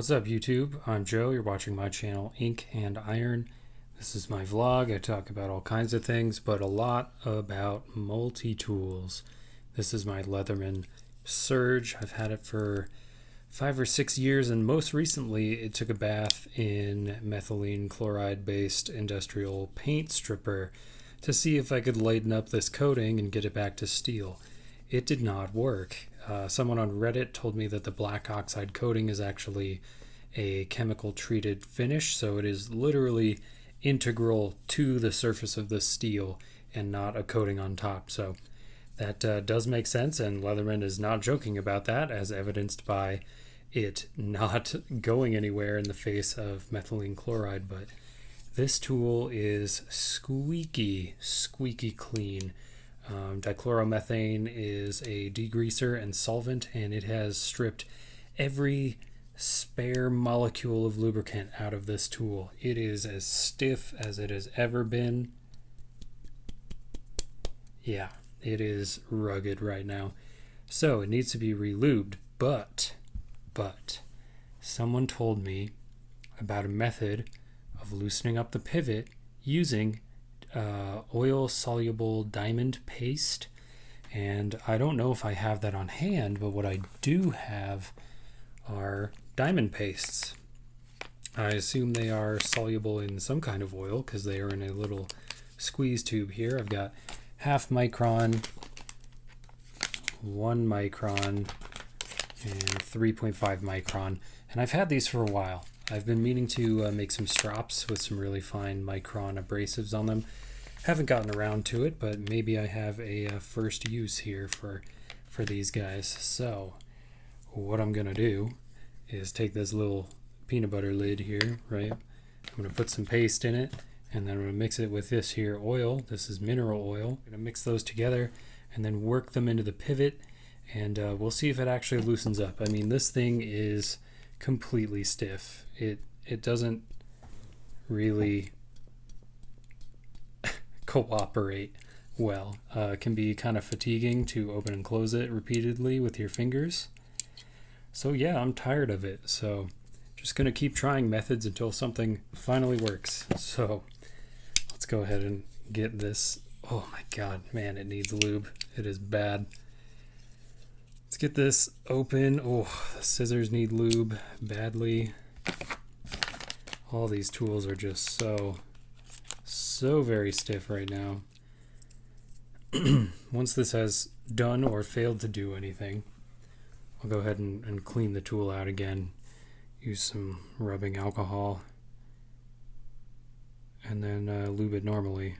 What's up YouTube? I'm Joe. You're watching my channel Ink&Iron. This is my vlog. I talk about all kinds of things, but a lot about multi-tools. This is my Leatherman Surge. I've had it for 5 or 6 years, and most recently it took a bath in methylene chloride based industrial paint stripper to see if I could lighten up this coating and get it back to steel. It did not work. Someone on Reddit told me that the black oxide coating is actually a chemical treated finish, so it is literally integral to the surface of the steel and not a coating on top. So that does make sense, and Leatherman is not joking about that, as evidenced by it not going anywhere in the face of methylene chloride. But this tool is squeaky clean. Dichloromethane is a degreaser and solvent, and it has stripped every spare molecule of lubricant out of this tool. It is as stiff as it has ever been. Yeah, it is rugged right now. So it needs to be relubed, but someone told me about a method of loosening up the pivot using oil soluble diamond paste, and I don't know if I have that on hand, but what I do have are diamond pastes. I assume they are soluble in some kind of oil because they are in a little squeeze tube here. I've got 0.5 micron, 1 micron, and 3.5 micron, and I've had these for a while. I've been meaning to make some strops with some really fine micron abrasives on them. Haven't gotten around to it, but maybe I have a first use here for these guys. So what I'm gonna do is take this little peanut butter lid here, right? I'm gonna put some paste in it, and then I'm gonna mix it with this here oil. This is mineral oil. I'm gonna mix those together and then work them into the pivot, and we'll see if it actually loosens up. I mean, this thing is completely stiff. It doesn't really cooperate well. It can be kind of fatiguing to open and close it repeatedly with your fingers. So yeah, I'm tired of it. So just gonna keep trying methods until something finally works. So let's go ahead and get this. Oh my god, man, it needs lube. It is bad. Let's get this open. Oh, the scissors need lube badly. All these tools are just so very stiff right now. Once this has done or failed to do anything, I'll go ahead and clean the tool out again. Use some rubbing alcohol and then lube it normally.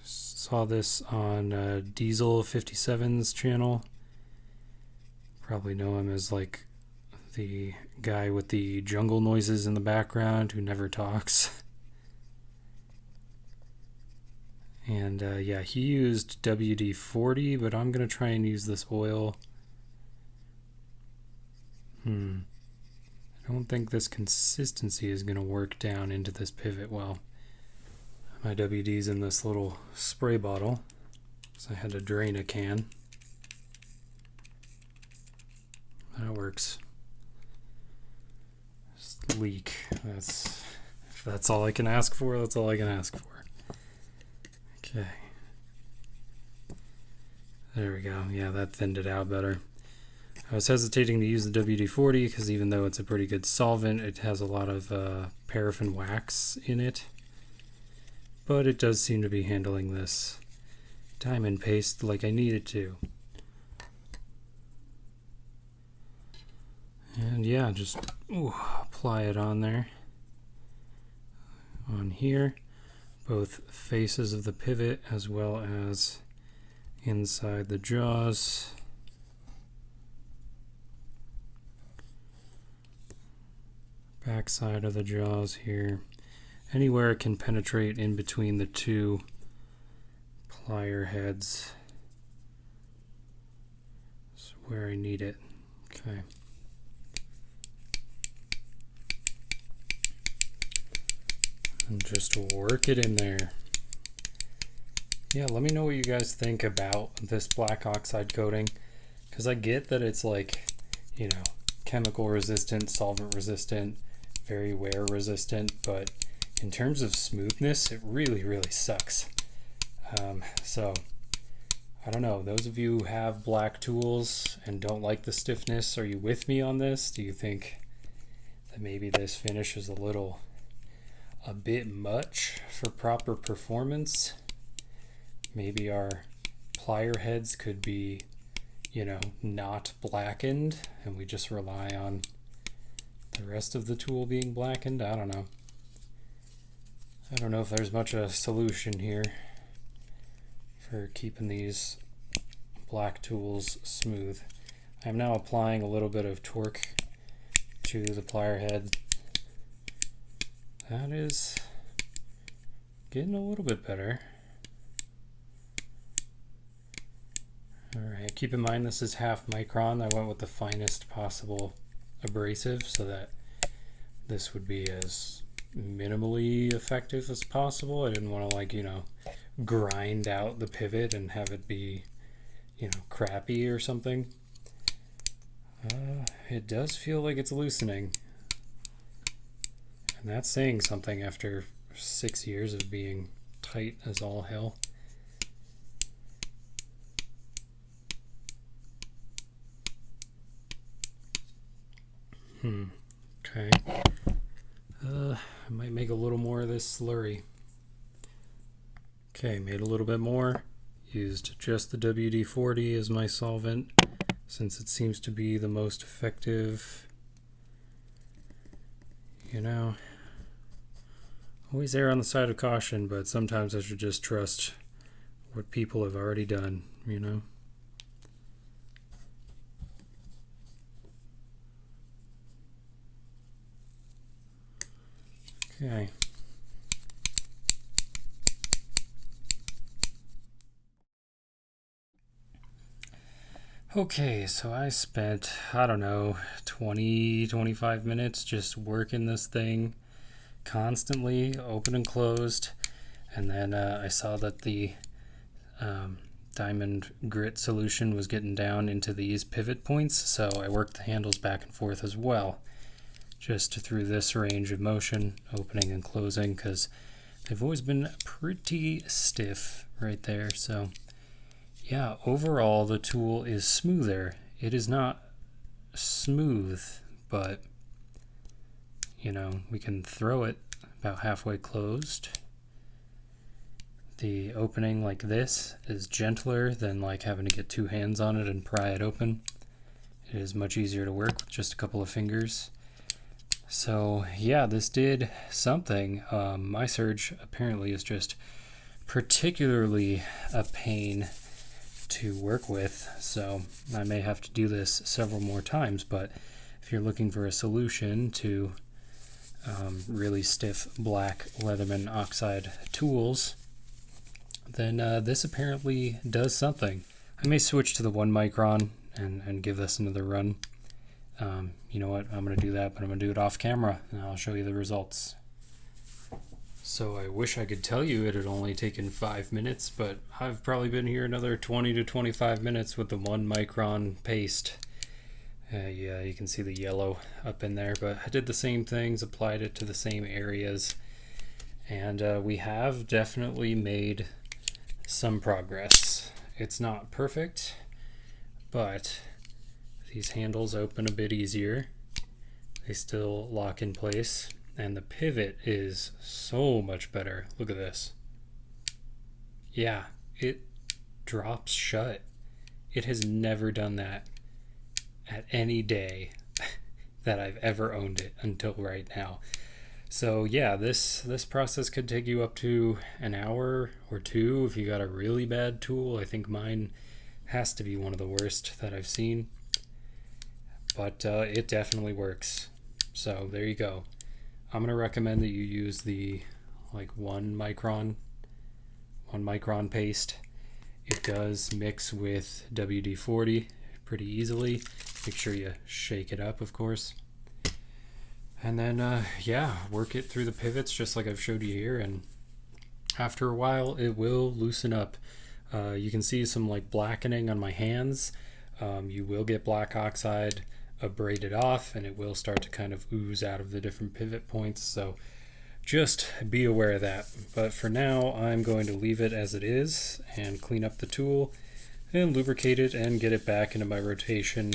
Saw this on Diesel 57's channel. Probably know him as like the guy with the jungle noises in the background who never talks. And yeah, he used WD-40, but I'm gonna try and use this oil. I don't think this consistency is gonna work down into this pivot well. My WD's in this little spray bottle, so I had to drain a can. That works. Just leak. If that's all I can ask for, that's all I can ask for. Okay. There we go. Yeah, that thinned it out better. I was hesitating to use the WD-40 because even though it's a pretty good solvent, it has a lot of paraffin wax in it. But it does seem to be handling this diamond paste like I need it to. And yeah, just apply it on there. On here. Both faces of the pivot as well as inside the jaws. Back side of the jaws here. Anywhere it can penetrate in between the two plier heads is where I need it. Okay. And just work it in there. Yeah, let me know what you guys think about this black oxide coating, because I get that it's like, you know, chemical resistant, solvent resistant, very wear resistant, but in terms of smoothness, it really, really sucks. So I don't know, those of you who have black tools and don't like the stiffness, are you with me on this? Do you think that maybe this finish is a bit much for proper performance? Maybe our plier heads could be, you know, not blackened and we just rely on the rest of the tool being blackened. I don't know. I don't know if there's much of a solution here for keeping these black tools smooth. I'm now applying a little bit of torque to the plier head. That is getting a little bit better. Alright, keep in mind this is 0.5 micron. I went with the finest possible abrasive so that this would be as minimally effective as possible. I didn't want to, like, you know, grind out the pivot and have it be, you know, crappy or something. It does feel like it's loosening, and that's saying something after 6 years of being tight as all hell. Okay. I might make a little more of this slurry. Okay, made a little bit more. Used just the WD-40 as my solvent, since it seems to be the most effective. You know, always err on the side of caution, but sometimes I should just trust what people have already done, you know. Okay. Okay, so I spent, I don't know, 20-25 minutes just working this thing constantly, open and closed, and then I saw that the diamond grit solution was getting down into these pivot points, so I worked the handles back and forth as well, just through this range of motion, opening and closing, because they've always been pretty stiff right there. So yeah, overall the tool is smoother. It is not smooth, but you know, we can throw it about halfway closed. The opening like this is gentler than like having to get two hands on it and pry it open. It is much easier to work with just a couple of fingers. So yeah, this did something. My surge apparently is just particularly a pain to work with, so I may have to do this several more times, but if you're looking for a solution to really stiff black Leatherman Oxide tools, then this apparently does something. I may switch to the 1 micron and give this another run. You know what, I'm going to do that, but I'm going to do it off camera, and I'll show you the results. So I wish I could tell you it had only taken 5 minutes, but I've probably been here another 20 to 25 minutes with the 1 micron paste. Yeah, you can see the yellow up in there, but I did the same things, applied it to the same areas, and we have definitely made some progress. It's not perfect, but these handles open a bit easier. They still lock in place, and the pivot is so much better. Look at this. Yeah, it drops shut. It has never done that at any day that I've ever owned it until right now. So yeah, this process could take you up to an hour or two if you got a really bad tool. I think mine has to be one of the worst that I've seen, but it definitely works. So there you go. I'm gonna recommend that you use the like 1 micron paste. It does mix with WD-40 pretty easily. Make sure you shake it up, of course. And then, yeah, work it through the pivots just like I've showed you here, and after a while it will loosen up. You can see some like blackening on my hands. You will get black oxide abrade it off, and it will start to kind of ooze out of the different pivot points. So just be aware of that. But for now, I'm going to leave it as it is and clean up the tool and lubricate it and get it back into my rotation.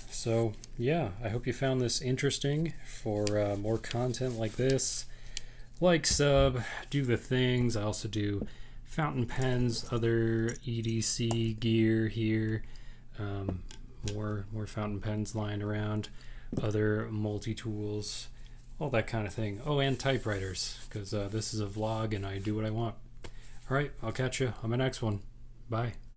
So yeah, I hope you found this interesting. For more content like this, like, sub, do the things. I also do fountain pens, other EDC gear here, more fountain pens lying around, other multi-tools, all that kind of thing. Oh, and typewriters, because this is a vlog and I do what I want. All right, I'll catch you on my next one. Bye.